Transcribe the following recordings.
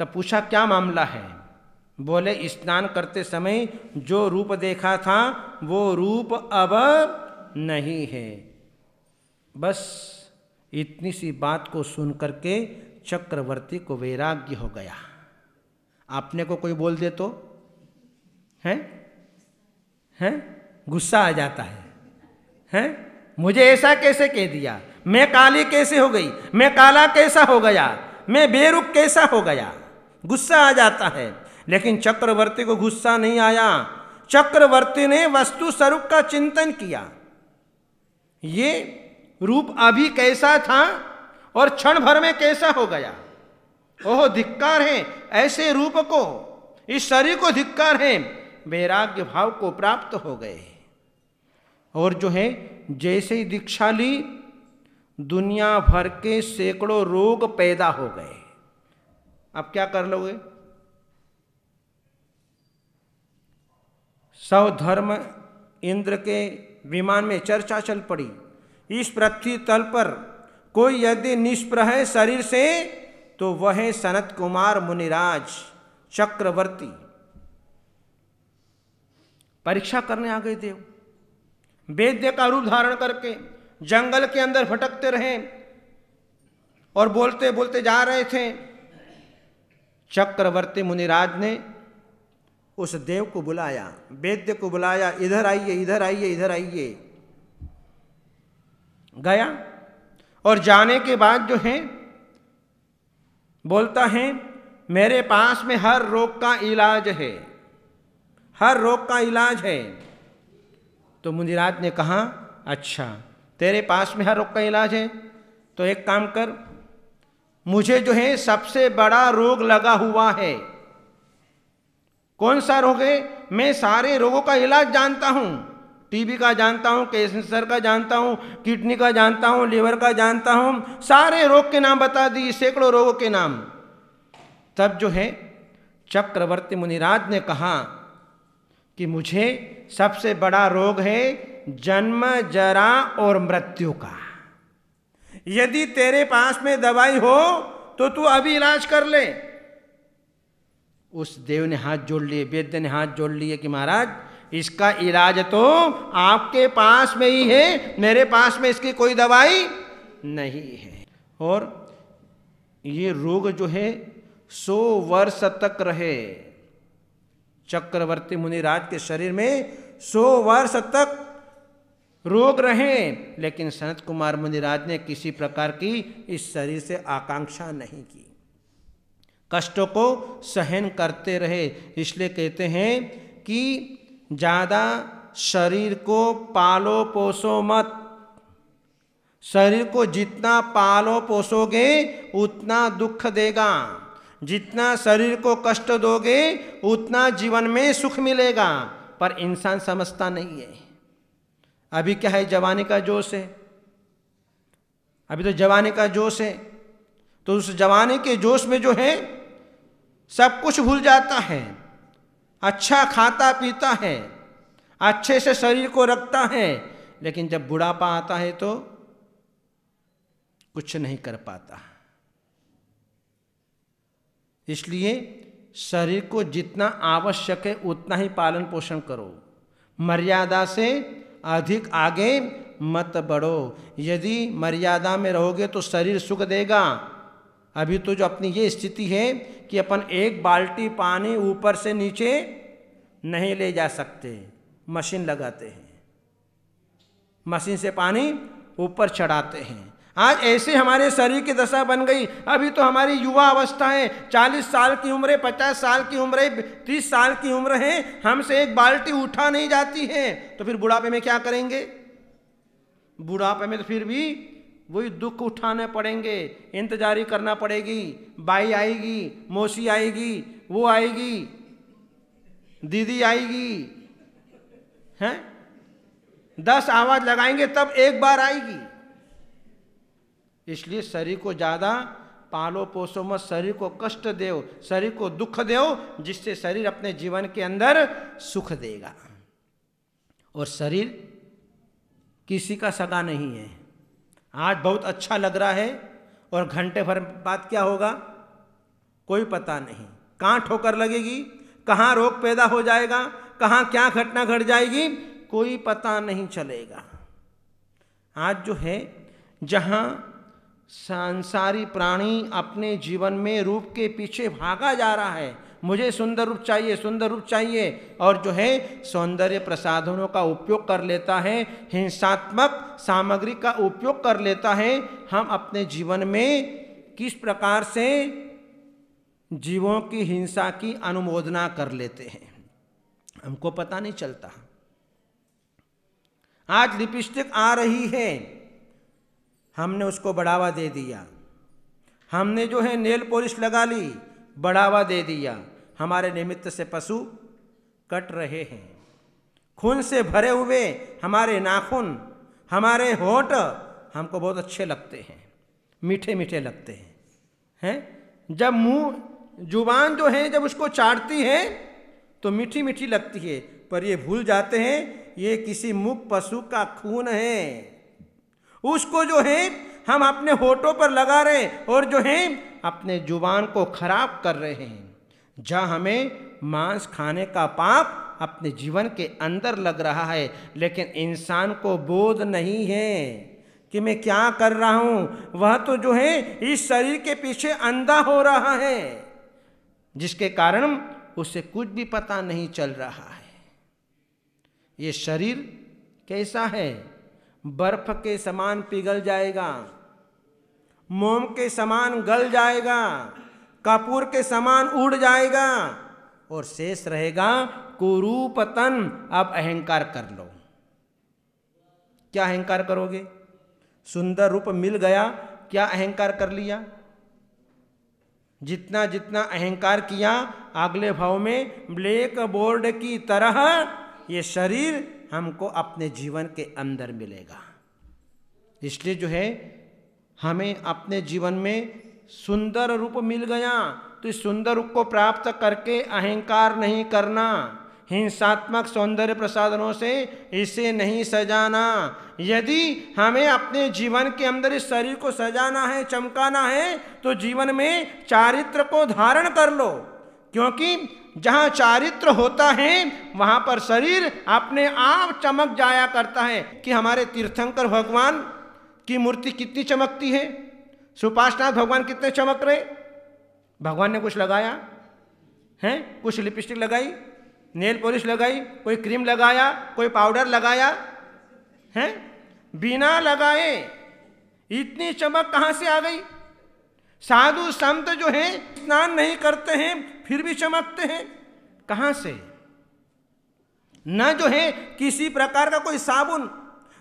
तब पूछा क्या मामला है? बोले स्नान करते समय जो रूप देखा था वो रूप अब नहीं है। बस इतनी सी बात को सुन करके चक्रवर्ती को वैराग्य हो गया। आपने को कोई बोल दे तो हैं गुस्सा आ जाता है मुझे ऐसा कैसे कह दिया, मैं काली कैसे हो गई, मैं काला कैसा हो गया, मैं बेरुख कैसा हो गया, गुस्सा आ जाता है। लेकिन चक्रवर्ती को गुस्सा नहीं आया। चक्रवर्ती ने वस्तु स्वरूप का चिंतन किया। ये रूप अभी कैसा था और क्षण भर में कैसा हो गया। ओह धिक्कार है ऐसे रूप को, इस शरीर को धिक्कार है। वैराग्य भाव को प्राप्त हो गए और जो है जैसे ही दीक्षा ली दुनिया भर के सैकड़ों रोग पैदा हो गए। अब क्या कर लोगे? सौधर्म इंद्र के विमान में चर्चा चल पड़ी। इस पृथ्वी तल पर कोई यदि निष्प्रह है शरीर से तो वह है सनत कुमार मुनिराज चक्रवर्ती। परीक्षा करने आ गए देव। वैद्य का रूप धारण करके जंगल के अंदर भटकते रहे और बोलते बोलते जा रहे थे। चक्रवर्ती मुनिराज ने उस देव को बुलाया, वैद्य को बुलाया, इधर आइए इधर आइए इधर आइए। गया और जाने के बाद जो है बोलता है मेरे पास में हर रोग का इलाज है, हर रोग का इलाज है। तो मुनिराज ने कहा अच्छा तेरे पास में हर रोग का इलाज है तो एक काम कर, मुझे जो है सबसे बड़ा रोग लगा हुआ है। कौन सा रोग है? मैं सारे रोगों का इलाज जानता हूं। टीबी का जानता हूं, कैंसर का जानता हूं, किडनी का जानता हूं, लीवर का जानता हूं। सारे रोग के नाम बता दिए, सैकड़ों रोगों के नाम। तब जो है चक्रवर्ती मुनिराज ने कहा कि मुझे सबसे बड़ा रोग है जन्म जरा और मृत्यु का। यदि तेरे पास में दवाई हो तो तू अभी इलाज कर ले। उस देव ने हाथ जोड़ लिए, वैद्य ने हाथ जोड़ लिए कि महाराज इसका इलाज तो आपके पास में ही है, मेरे पास में इसकी कोई दवाई नहीं है। और ये रोग जो है 100 वर्ष तक रहे। चक्रवर्ती मुनिराज के शरीर में 100 वर्ष तक रोग रहे, लेकिन सनत कुमार मुनिराज ने किसी प्रकार की इस शरीर से आकांक्षा नहीं की, कष्टों को सहन करते रहे। इसलिए कहते हैं कि ज़्यादा शरीर को पालो पोसो मत। शरीर को जितना पालो पोसोगे उतना दुख देगा, जितना शरीर को कष्ट दोगे उतना जीवन में सुख मिलेगा। पर इंसान समझता नहीं है। अभी क्या है, जवानी का जोश है, अभी तो जवानी का जोश है, तो उस जवानी के जोश में जो है सब कुछ भूल जाता है। अच्छा खाता पीता है, अच्छे से शरीर को रखता है, लेकिन जब बुढ़ापा आता है तो कुछ नहीं कर पाता। इसलिए शरीर को जितना आवश्यक है उतना ही पालन पोषण करो, मर्यादा से अधिक आगे मत बढ़ो। यदि मर्यादा में रहोगे तो शरीर सुख देगा। अभी तो जो अपनी ये स्थिति है कि अपन एक बाल्टी पानी ऊपर से नीचे नहीं ले जा सकते, मशीन लगाते हैं, मशीन से पानी ऊपर चढ़ाते हैं। आज ऐसे हमारे शरीर की दशा बन गई। अभी तो हमारी युवा अवस्था है, 40 साल की उम्र है, 50 साल की उम्र है, 30 साल की उम्र है, हमसे एक बाल्टी उठा नहीं जाती है। तो फिर बुढ़ापे में क्या करेंगे? बुढ़ापे में तो फिर भी वही दुख उठाने पड़ेंगे, इंतजारी करना पड़ेगी। बाई आएगी, मौसी आएगी, वो आएगी, दीदी आएगी, हैं 10 आवाज लगाएंगे तब एक बार आएगी। इसलिए शरीर को ज़्यादा पालो पोसो मत, शरीर को कष्ट दो, शरीर को दुख दो, जिससे शरीर अपने जीवन के अंदर सुख देगा। और शरीर किसी का सगा नहीं है। आज बहुत अच्छा लग रहा है और घंटे भर बाद क्या होगा? कोई पता नहीं, कहाँ ठोकर लगेगी, कहाँ रोग पैदा हो जाएगा, कहाँ क्या घटना घट जाएगी, कोई पता नहीं चलेगा। आज जो है जहाँ सांसारी प्राणी अपने जीवन में रूप के पीछे भागा जा रहा है, मुझे सुंदर रूप चाहिए, सुंदर रूप चाहिए, और जो है सौंदर्य प्रसाधनों का उपयोग कर लेता है, हिंसात्मक सामग्री का उपयोग कर लेता है। हम अपने जीवन में किस प्रकार से जीवों की हिंसा की अनुमोदना कर लेते हैं, हमको पता नहीं चलता। आज लिपस्टिक आ रही है, हमने उसको बढ़ावा दे दिया। हमने जो है नेल पॉलिश लगा ली, बढ़ावा दे दिया। हमारे निमित्त से पशु कट रहे हैं, खून से भरे हुए हमारे नाखून, हमारे होंठ हमको बहुत अच्छे लगते हैं, मीठे मीठे लगते हैं। जब मुंह जुबान जो है जब उसको चाटती है तो मीठी मीठी लगती है, पर ये भूल जाते हैं ये किसी मूक पशु का खून है। उसको जो है हम अपने होठों पर लगा रहे और जो है अपने जुबान को खराब कर रहे हैं। जहाँ हमें मांस खाने का पाप अपने जीवन के अंदर लग रहा है, लेकिन इंसान को बोध नहीं है कि मैं क्या कर रहा हूँ। वह तो जो है इस शरीर के पीछे अंधा हो रहा है, जिसके कारण उसे कुछ भी पता नहीं चल रहा है। ये शरीर कैसा है? बर्फ के समान पिघल जाएगा, मोम के समान गल जाएगा, कपूर के समान उड़ जाएगा, और शेष रहेगा कुरूपतन। अब अहंकार कर लो। क्या अहंकार करोगे? सुंदर रूप मिल गया, क्या अहंकार कर लिया? जितना जितना अहंकार किया, अगले भाव में ब्लैक बोर्ड की तरह ये शरीर हमको अपने जीवन के अंदर मिलेगा। इसलिए जो है हमें अपने जीवन में सुंदर रूप मिल गया तो इस सुंदर रूप को प्राप्त करके अहंकार नहीं करना, हिंसात्मक सौंदर्य प्रसाधनों से इसे नहीं सजाना। यदि हमें अपने जीवन के अंदर इस शरीर को सजाना है, चमकाना है, तो जीवन में चारित्र को धारण कर लो, क्योंकि जहाँ चारित्र होता है वहाँ पर शरीर अपने आप चमक जाया करता है। कि हमारे तीर्थंकर भगवान की मूर्ति कितनी चमकती है, सुपार्श्वनाथ भगवान कितने चमक रहे। भगवान ने कुछ लगाया है? कुछ लिपस्टिक लगाई, नेल पॉलिश लगाई, कोई क्रीम लगाया, कोई पाउडर लगाया है? बिना लगाए इतनी चमक कहाँ से आ गई? साधु संत जो हैं स्नान नहीं करते हैं फिर भी चमकते हैं, कहाँ से? न जो है किसी प्रकार का कोई साबुन,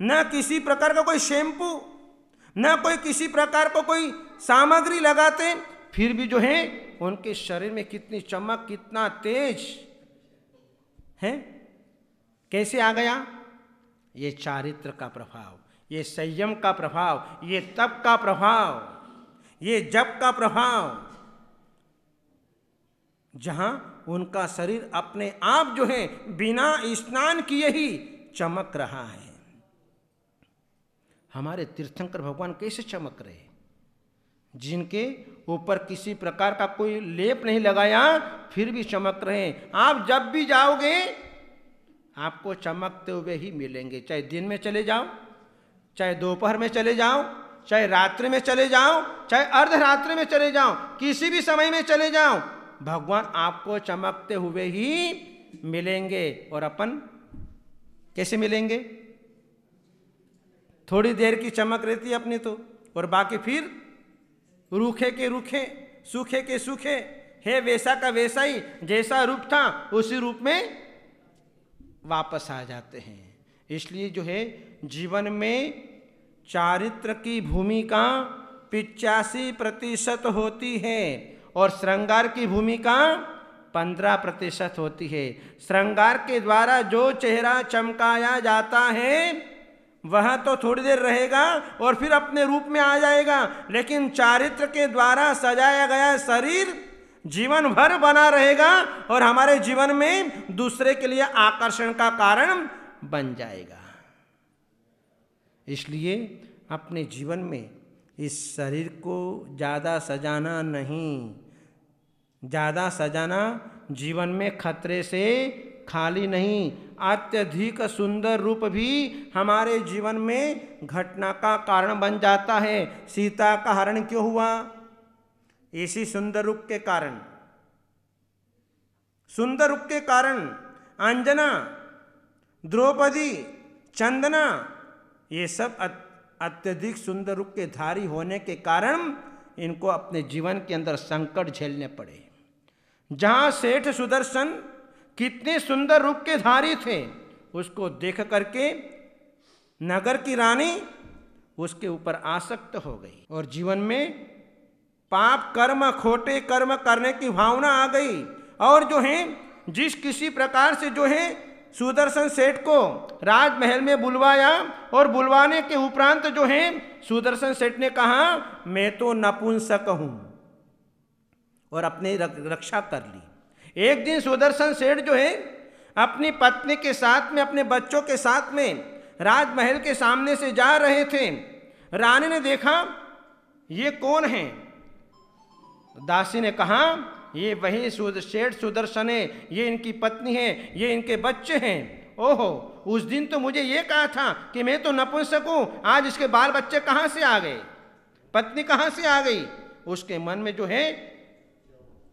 न किसी प्रकार का कोई शैम्पू, न कोई किसी प्रकार को कोई सामग्री लगाते, फिर भी जो है उनके शरीर में कितनी चमक, कितना तेज है। कैसे आ गया? ये चारित्र का प्रभाव, ये संयम का प्रभाव, ये तप का प्रभाव, ये जप का प्रभाव, जहां उनका शरीर अपने आप जो है बिना स्नान किए ही चमक रहा है। हमारे तीर्थंकर भगवान कैसे चमक रहे? जिनके ऊपर किसी प्रकार का कोई लेप नहीं लगाया फिर भी चमक रहे। आप जब भी जाओगे आपको चमकते हुए ही मिलेंगे, चाहे दिन में चले जाओ, चाहे दोपहर में चले जाओ, चाहे रात्रि में चले जाओ, चाहे अर्धरात्रि में चले जाओ, किसी भी समय में चले जाओ, भगवान आपको चमकते हुए ही मिलेंगे। और अपन कैसे मिलेंगे? थोड़ी देर की चमक रहती है अपनी तो, और बाकी फिर रूखे के रूखे, सूखे के सूखे, है वैसा का वैसा ही, जैसा रूप था उसी रूप में वापस आ जाते हैं। इसलिए जो है जीवन में चारित्र की भूमिका 85% होती है और श्रृंगार की भूमिका 15% होती है। श्रृंगार के द्वारा जो चेहरा चमकाया जाता है वह तो थोड़ी देर रहेगा और फिर अपने रूप में आ जाएगा, लेकिन चारित्र के द्वारा सजाया गया शरीर जीवन भर बना रहेगा और हमारे जीवन में दूसरे के लिए आकर्षण का कारण बन जाएगा। इसलिए अपने जीवन में इस शरीर को ज़्यादा सजाना नहीं, ज़्यादा सजाना जीवन में खतरे से खाली नहीं, अत्यधिक सुंदर रूप भी हमारे जीवन में घटना का कारण बन जाता है। सीता का हरण क्यों हुआ? इसी सुंदर रूप के कारण। सुंदर रूप के कारण अंजना, द्रौपदी, चंदना, ये सब अत्यधिक सुंदर रूप के धारी होने के कारण इनको अपने जीवन के अंदर संकट झेलने पड़े। जहां सेठ सुदर्शन कितने सुंदर रूप के धारी थे, उसको देख करके नगर की रानी उसके ऊपर आसक्त हो गई और जीवन में पाप कर्म, खोटे कर्म करने की भावना आ गई। और जो है जिस किसी प्रकार से जो है सुदर्शन सेठ को राजमहल में बुलवाया और बुलवाने के उपरांत जो है सुदर्शन सेठ ने कहा मैं तो नपुंसक हूं और अपनी रक्षा कर ली। एक दिन सुदर्शन सेठ जो है अपनी पत्नी के साथ में, अपने बच्चों के साथ में राजमहल के सामने से जा रहे थे। रानी ने देखा ये कौन है? दासी ने कहा ये वही सेठ सुदर्शन है, ये इनकी पत्नी है, ये इनके बच्चे हैं। ओहो, उस दिन तो मुझे ये कहा था कि मैं तो नपुंसक हूं, आज इसके बाल बच्चे कहां से आ गए, पत्नी कहां से आ गई? उसके मन में जो है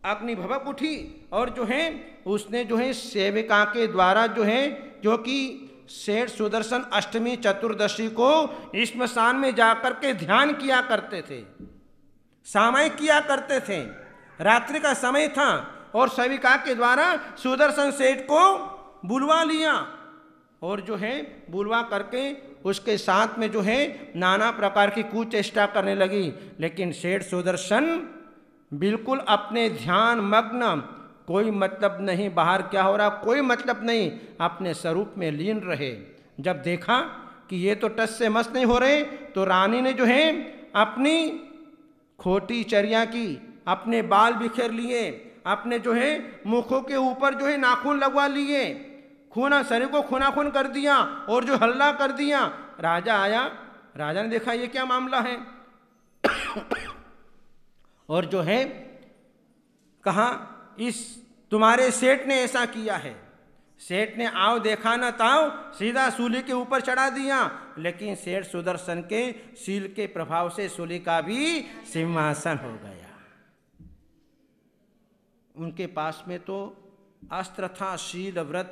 अग्नि भभक उठी और जो है उसने जो है सेविका के द्वारा जो है, जो कि सेठ सुदर्शन अष्टमी चतुर्दशी को श्मशान में जाकर के ध्यान किया करते थे, सामायिक किया करते थे। रात्रि का समय था और सेविका के द्वारा सुदर्शन सेठ को बुलवा लिया और जो है बुलवा करके उसके साथ में जो है नाना प्रकार की कुचेष्टा करने लगी। लेकिन सेठ सुदर्शन बिल्कुल अपने ध्यान मग्न, कोई मतलब नहीं बाहर क्या हो रहा, कोई मतलब नहीं, अपने स्वरूप में लीन रहे। जब देखा कि ये तो टस से मस नहीं हो रहे, तो रानी ने जो है अपनी खोटी चर्या की, अपने बाल बिखेर लिए, अपने जो है मुखों के ऊपर जो है नाखून लगवा लिए, खूना शरीर को खूना खून कर दिया और जो हल्ला कर दिया। राजा आया, राजा ने देखा ये क्या मामला है और जो है कहा इस तुम्हारे सेठ ने ऐसा किया है। सेठ ने आओ देखा न ताओ सीधा सूली के ऊपर चढ़ा दिया। लेकिन सेठ सुदर्शन के शील के प्रभाव से सूली का भी सिंहासन हो गया। उनके पास में तो अस्त्र था, शील व्रत,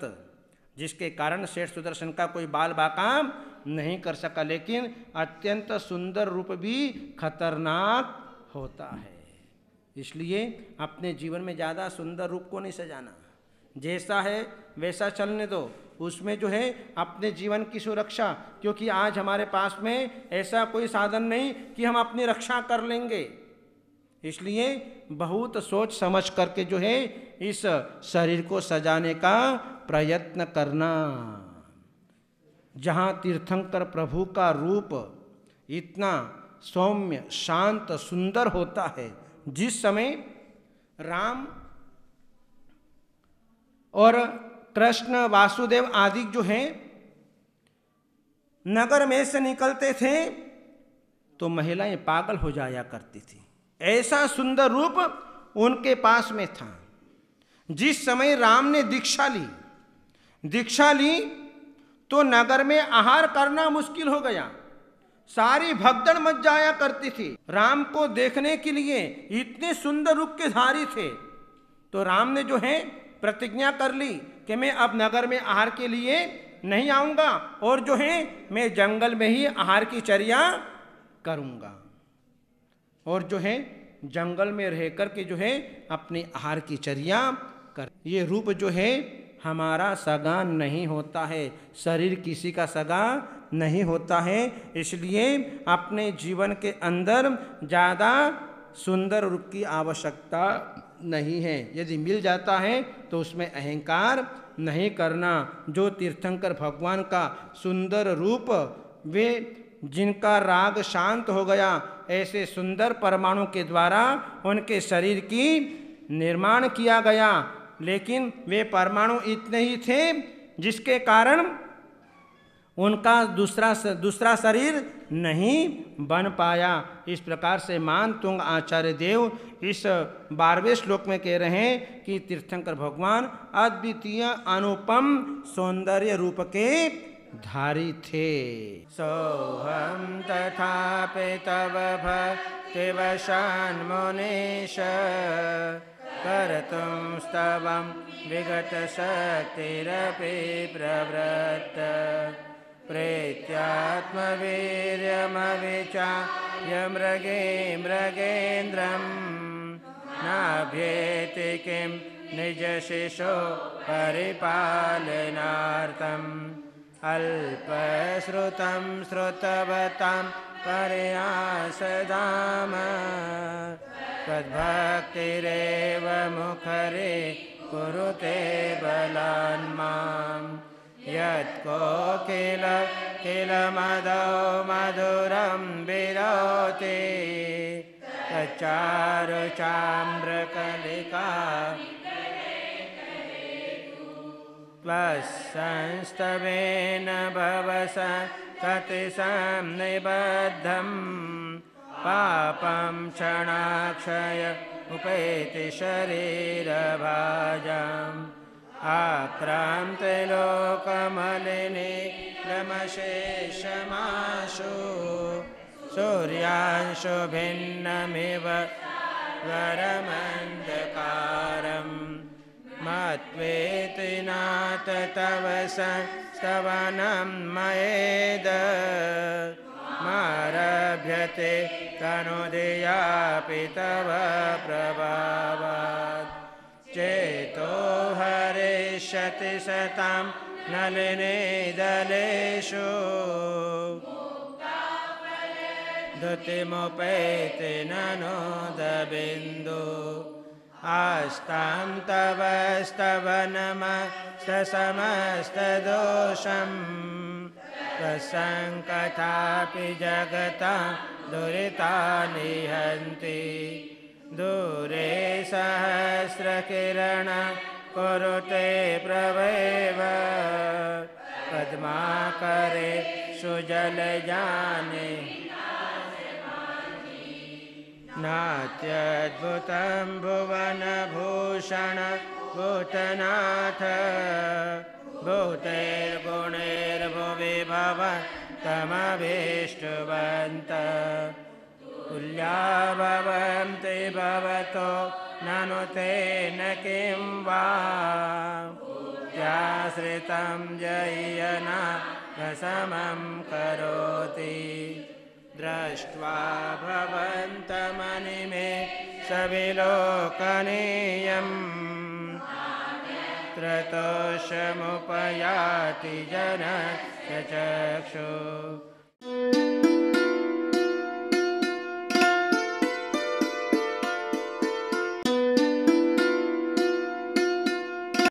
जिसके कारण सेठ सुदर्शन का कोई बाल बाकाम नहीं कर सका। लेकिन अत्यंत सुंदर रूप भी खतरनाक होता है, इसलिए अपने जीवन में ज़्यादा सुंदर रूप को नहीं सजाना, जैसा है वैसा चलने दो। उसमें जो है अपने जीवन की सुरक्षा, क्योंकि आज हमारे पास में ऐसा कोई साधन नहीं कि हम अपनी रक्षा कर लेंगे। इसलिए बहुत सोच समझ करके जो है इस शरीर को सजाने का प्रयत्न करना। जहाँ तीर्थंकर प्रभु का रूप इतना सौम्य, शांत, सुंदर होता है, जिस समय राम और कृष्ण, वासुदेव आदि जो हैं नगर में से निकलते थे तो महिलाएं पागल हो जाया करती थी। ऐसा सुंदर रूप उनके पास में था। जिस समय राम ने दीक्षा ली तो नगर में आहार करना मुश्किल हो गया। सारी भगदड़ मच जाया करती थी। राम को देखने के लिए इतने सुंदर रूप के धारी थे, तो राम ने जो है प्रतिज्ञा कर ली कि मैं अब नगर में आहार के लिए नहीं आऊंगा और जो है मैं जंगल में ही आहार की चर्या करूंगा। और जो है जंगल में रह कर के जो है अपनी आहार की चर्या कर। ये रूप जो है हमारा सगा नहीं होता है, शरीर किसी का सगा नहीं होता है। इसलिए अपने जीवन के अंदर ज़्यादा सुंदर रूप की आवश्यकता नहीं है। यदि मिल जाता है तो उसमें अहंकार नहीं करना। जो तीर्थंकर भगवान का सुंदर रूप, वे जिनका राग शांत हो गया, ऐसे सुंदर परमाणु के द्वारा उनके शरीर की निर्माण किया गया। लेकिन वे परमाणु इतने ही थे जिसके कारण उनका दूसरा शरीर नहीं बन पाया। इस प्रकार से मानतुंग आचार्य देव इस 12वें श्लोक में कह रहे हैं कि तीर्थंकर भगवान अद्वितीय अनुपम सौंदर्य रूप के धारी थे। सोहम तथापि तव भक्तिवशान् मुनीश कर्तुं स्तवं विगत शक्तिरपि प्रवृत्त प्रेत्यात्मवीर्यमविचार्य मृगेन्द्रं नाभ्येति किं निजशिशो परिपालनार्थम् अल्पश्रुतं श्रुतवतां पर्यासदाम तद्भक्तिरेव मुखरे कुरुते बलान्माम् यत्को किल मदो मधुरं विरोति तच्चारुचाम्रकलिका त्वत्संस्तवेन भवस सतिसं निबद्धम् पापं क्षणाक्षय उपेति शरीरभाजाम् आक्रान्ते लोकमलिनी रमशेषमाशु सूर्यांशु भिन्नमिव वरमन्धकारम् मत्वेति नाथ तव स्तवनं मयेद मारभ्यते तनुदयापि तव प्रभावात् चेतो हरिष्यति सतां नलिनी दलेषु धृतिमुपैति ननोदबिन्दु आस्तां तव स्तवनमस्तसमस्तदोषम् प्रसङ्कथापि जगतां दुरितानि हन्ति दूरे सहस्रकिरण कुरुते प्रवेव पद्माकरे सुजलजाने नात्यद्भुतं भुवनभूषण भूतनाथ भूतैर्गुणैर्भुवि भवन्तमभीष्टवन्त तुल्या भवन्ति भवतो ननु तेन किं वा त्याश्रितं जय्यना समं करोति दृष्ट्वा भवन्तमनिमे सविलोकनीयम् त्रतोषमुपयाति जनस्य चक्षु